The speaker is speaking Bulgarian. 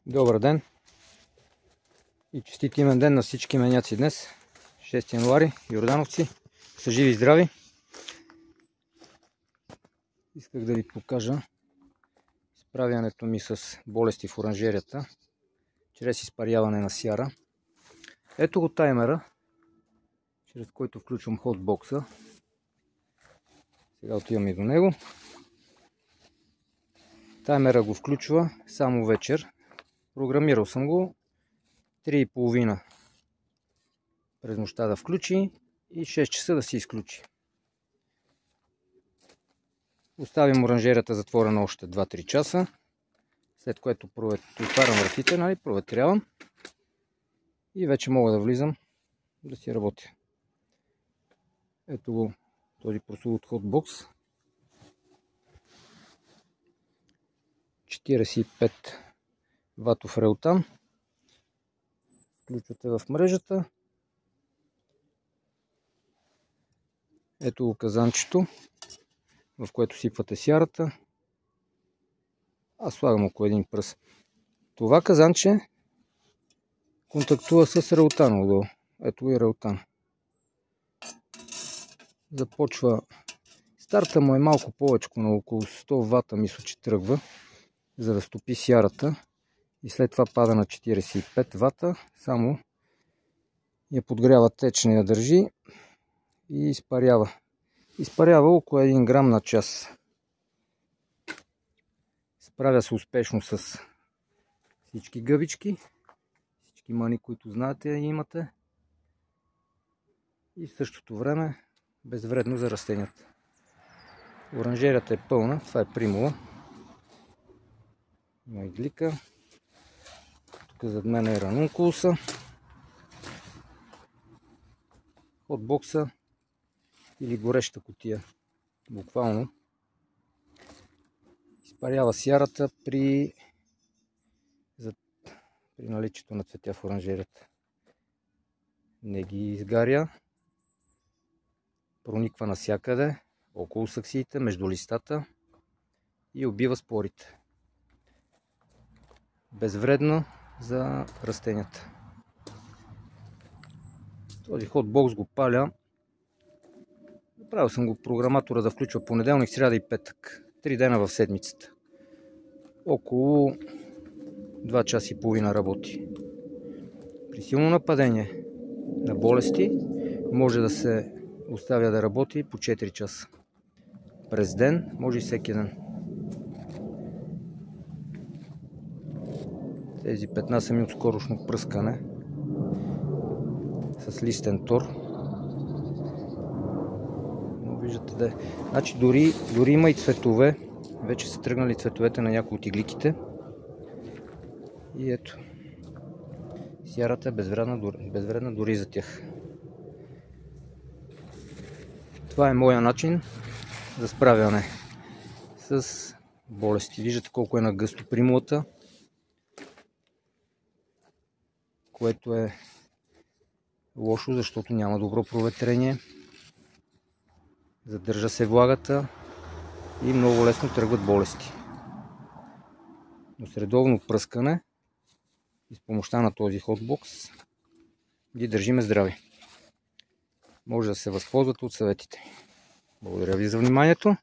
Добър ден и честит имен ден на всички меняци днес, 6 януари, Йордановци, са живи и здрави. Исках да ви покажа справянето ми с болести в оранжерията, чрез изпаряване на сяра. Ето го таймера, чрез който включвам хотбокса. Сега отивам и до него. Таймера го включва само вечер. Програмирал съм го 3:30 през нощта да включи и 6 часа да се изключи. Оставим оранжерията затворена още 2-3 часа, след което отварям вратите, проветрявам и вече мога да влизам да си работя. Ето го този прословут хотбокс. 45 ватов реутан. Включвате в мрежата. Ето го казанчето, в което сипвате сярата. Аз слагам около един пръст. Това казанче контактува с реутана отдолу. Ето го и реутан. Започва. Старта му е малко повече, на около 100 вата мисля, че тръгва, за да стопи сярата. И след това пада на 45 вата. Само я подгрява течна, я държи и изпарява. Изпарява около 1 грам на час. Справя се успешно с всички гъбички, всички мани, които знаете и имате. И в същото време безвредно за растенията. Оранжерията е пълна. Това е примула. Има иглика. Тук зад мен е ранункулуса. Хотбокса или гореща кутия. Буквално. Изпарява сярата при наличието на цветя в оранжерията. Не ги изгаря. Прониква навсякъде, около саксиите, между листата и убива спорите. Безвредно за растенията. Този хотбокс го паля. Направил съм го програматора да включва понеделник, сряда и петък. 3 дена в седмицата. Около 2 часа и половина работи. При силно нападение на болести може да се оставя да работи по 4 часа. През ден, може и всеки ден. Тези петна са ми от скорошно пръскане с листен тор. Но виждате да е. Значи дори има и цветове. Вече са тръгнали цветовете на някои от игликите. И ето. Сярата е безвредна дори за тях. Това е моя начин за справяне с болести. Виждате колко е нагъсто примулата, което е лошо, защото няма добро проветрение. Задържа се влагата и много лесно тръгват болести. Но с редовно пръскане и с помощта на този хотбокс ги държиме здрави. Може да се възползвате от съветите. Благодаря ви за вниманието.